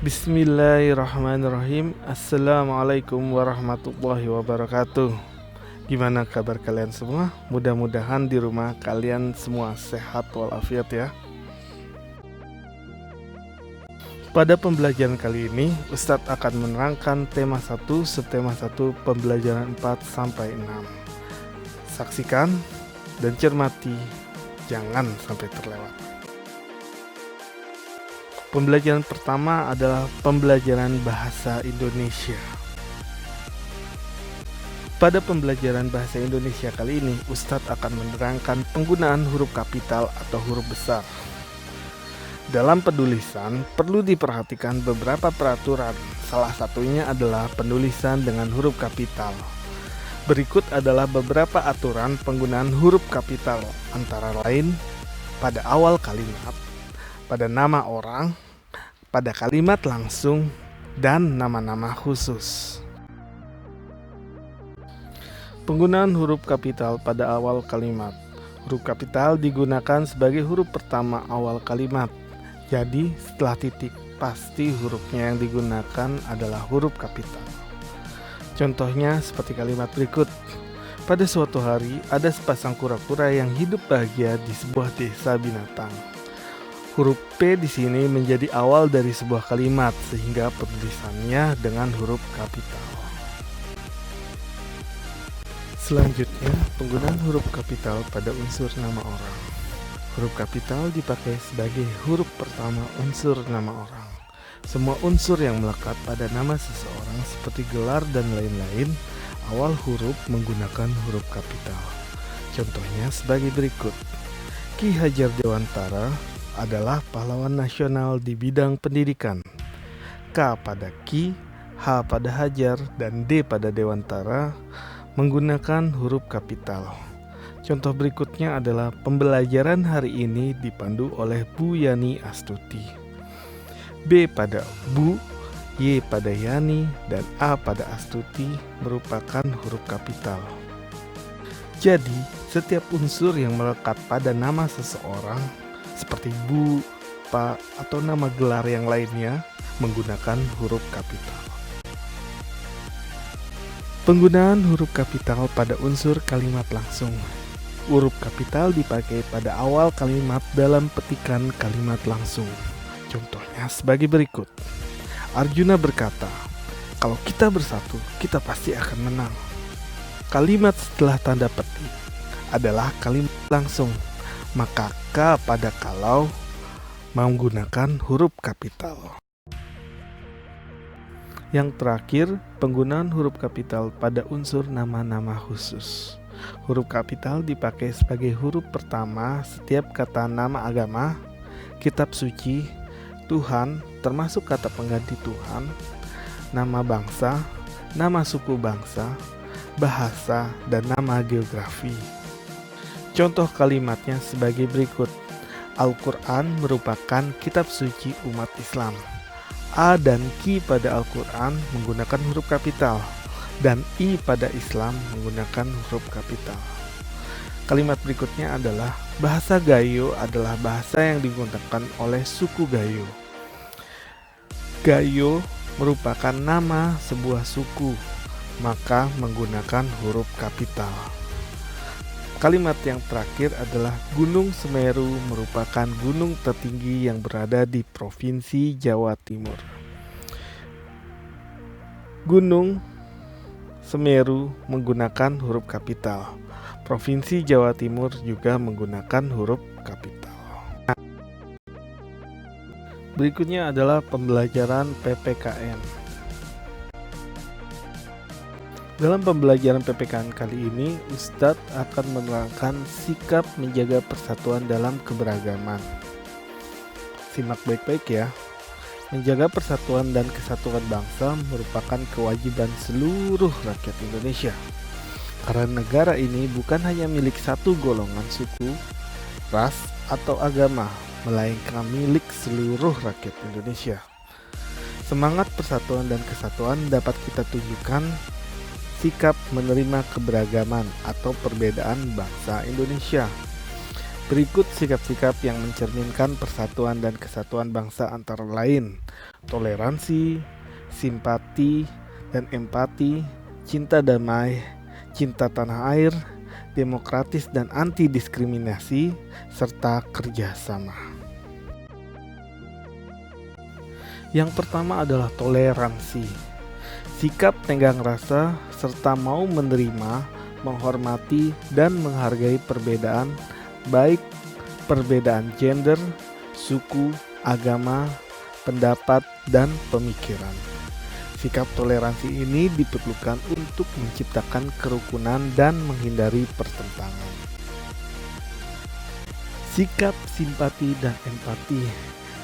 Bismillahirrahmanirrahim. Assalamualaikum warahmatullahi wabarakatuh. Gimana kabar kalian semua? Mudah-mudahan di rumah kalian semua sehat walafiat ya. Pada pembelajaran kali ini, Ustadz akan menerangkan tema 1, subtema 1, pembelajaran 4 sampai 6. Saksikan dan cermati, jangan sampai terlewat. Pembelajaran pertama adalah pembelajaran bahasa Indonesia. Pada pembelajaran bahasa Indonesia kali ini, Ustadz akan menerangkan penggunaan huruf kapital atau huruf besar. Dalam penulisan, perlu diperhatikan beberapa peraturan. Salah satunya adalah penulisan dengan huruf kapital. Berikut adalah beberapa aturan penggunaan huruf kapital, antara lain pada awal kalimat, pada nama orang, pada kalimat langsung, dan nama-nama khusus. Penggunaan huruf kapital pada awal kalimat. Huruf kapital digunakan sebagai huruf pertama awal kalimat. Jadi, setelah titik, pasti hurufnya yang digunakan adalah huruf kapital. Contohnya seperti kalimat berikut. Pada suatu hari, ada sepasang kura-kura yang hidup bahagia di sebuah desa binatang. Huruf P di sini menjadi awal dari sebuah kalimat, sehingga penulisannya dengan huruf kapital. Selanjutnya, penggunaan huruf kapital pada unsur nama orang. Huruf kapital dipakai sebagai huruf pertama unsur nama orang. Semua unsur yang melekat pada nama seseorang seperti gelar dan lain-lain, awal huruf menggunakan huruf kapital. Contohnya sebagai berikut. Ki Hajar Dewantara adalah pahlawan nasional di bidang pendidikan. K pada Ki, H pada Hajar, dan D pada Dewantara menggunakan huruf kapital. Contoh berikutnya adalah pembelajaran hari ini dipandu oleh Bu Yani Astuti. B pada Bu, Y pada Yani, dan A pada Astuti merupakan huruf kapital. Jadi, setiap unsur yang melekat pada nama seseorang seperti Bu, Pak, atau nama gelar yang lainnya menggunakan huruf kapital. Penggunaan huruf kapital pada unsur kalimat langsung. Huruf kapital dipakai pada awal kalimat dalam petikan kalimat langsung. Contohnya sebagai berikut. Arjuna berkata, "Kalau kita bersatu, kita pasti akan menang." Kalimat setelah tanda petik adalah kalimat langsung, maka K pada kalau menggunakan huruf kapital. Yang terakhir, penggunaan huruf kapital pada unsur nama-nama khusus. Huruf kapital dipakai sebagai huruf pertama setiap kata nama agama, kitab suci, Tuhan, termasuk kata pengganti Tuhan, nama bangsa, nama suku bangsa, bahasa, dan nama geografi. Contoh kalimatnya sebagai berikut. Al-Quran merupakan kitab suci umat Islam. A dan Ki pada Al-Quran menggunakan huruf kapital, dan I pada Islam menggunakan huruf kapital. Kalimat berikutnya adalah bahasa Gayo adalah bahasa yang digunakan oleh suku Gayo. Gayo merupakan nama sebuah suku, maka menggunakan huruf kapital. Kalimat yang terakhir adalah Gunung Semeru merupakan gunung tertinggi yang berada di Provinsi Jawa Timur. Gunung Semeru menggunakan huruf kapital. Provinsi Jawa Timur juga menggunakan huruf kapital. Berikutnya adalah pembelajaran PPKN. Dalam pembelajaran PPKN kali ini, Ustadz akan menerangkan sikap menjaga persatuan dalam keberagaman. Simak baik-baik ya. Menjaga persatuan dan kesatuan bangsa merupakan kewajiban seluruh rakyat Indonesia. Karena negara ini bukan hanya milik satu golongan suku, ras, atau agama, melainkan milik seluruh rakyat Indonesia. Semangat persatuan dan kesatuan dapat kita tunjukkan sikap menerima keberagaman atau perbedaan bangsa Indonesia. Berikut sikap-sikap yang mencerminkan persatuan dan kesatuan bangsa antara lain: toleransi, simpati dan empati, cinta damai, cinta tanah air, demokratis dan anti diskriminasi, serta kerjasama. Yang pertama adalah toleransi. Sikap tenggang rasa serta mau menerima, menghormati, dan menghargai perbedaan, baik perbedaan gender, suku, agama, pendapat, dan pemikiran. Sikap toleransi ini diperlukan untuk menciptakan kerukunan dan menghindari pertentangan. Sikap simpati dan empati.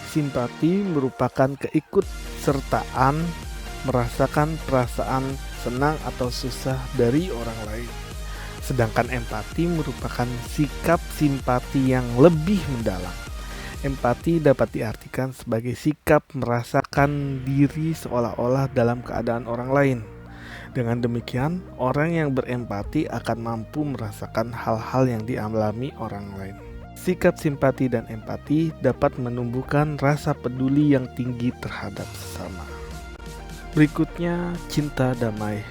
Simpati merupakan keikutsertaan, merasakan perasaan senang atau susah dari orang lain. Sedangkan empati merupakan sikap simpati yang lebih mendalam. Empati dapat diartikan sebagai sikap merasakan diri seolah-olah dalam keadaan orang lain. Dengan demikian, orang yang berempati akan mampu merasakan hal-hal yang dialami orang lain. Sikap simpati dan empati dapat menumbuhkan rasa peduli yang tinggi terhadap sesama. Berikutnya, cinta damai.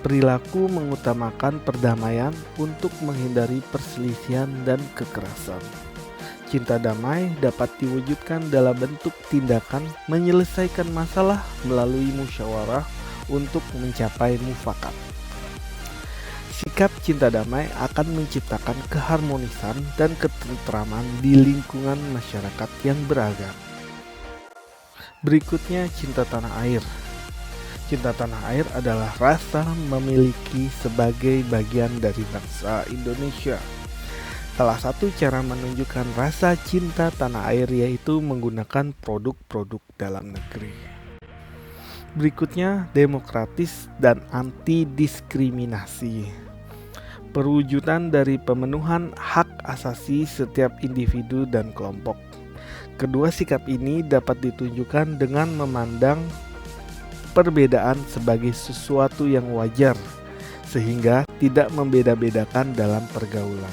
Perilaku mengutamakan perdamaian untuk menghindari perselisihan dan kekerasan. Cinta damai dapat diwujudkan dalam bentuk tindakan menyelesaikan masalah melalui musyawarah untuk mencapai mufakat. Sikap cinta damai akan menciptakan keharmonisan dan ketentraman di lingkungan masyarakat yang beragam. Berikutnya, cinta tanah air. Cinta tanah air adalah rasa memiliki sebagai bagian dari bangsa Indonesia. Salah satu cara menunjukkan rasa cinta tanah air yaitu menggunakan produk-produk dalam negeri. Berikutnya, demokratis dan anti diskriminasi. Perwujudan dari pemenuhan hak asasi setiap individu dan kelompok. Kedua sikap ini dapat ditunjukkan dengan memandang perbedaan sebagai sesuatu yang wajar, sehingga tidak membeda-bedakan dalam pergaulan.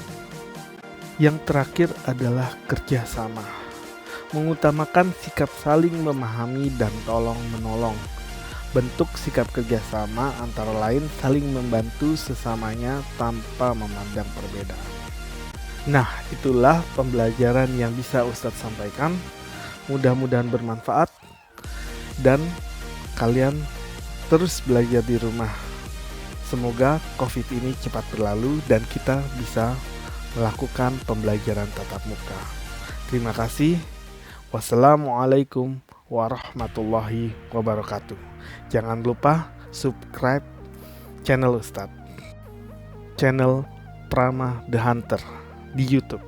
Yang terakhir adalah kerjasama. Mengutamakan sikap saling memahami dan tolong-menolong. Bentuk sikap kerjasama antara lain saling membantu sesamanya tanpa memandang perbedaan. Nah, itulah pembelajaran yang bisa Ustadz sampaikan. Mudah-mudahan bermanfaat dan kalian terus belajar di rumah. Semoga COVID ini cepat berlalu dan kita bisa melakukan pembelajaran tatap muka. Terima kasih. Wassalamualaikum warahmatullahi wabarakatuh. Jangan lupa subscribe channel Ustadz, channel Prama The Hunter di YouTube.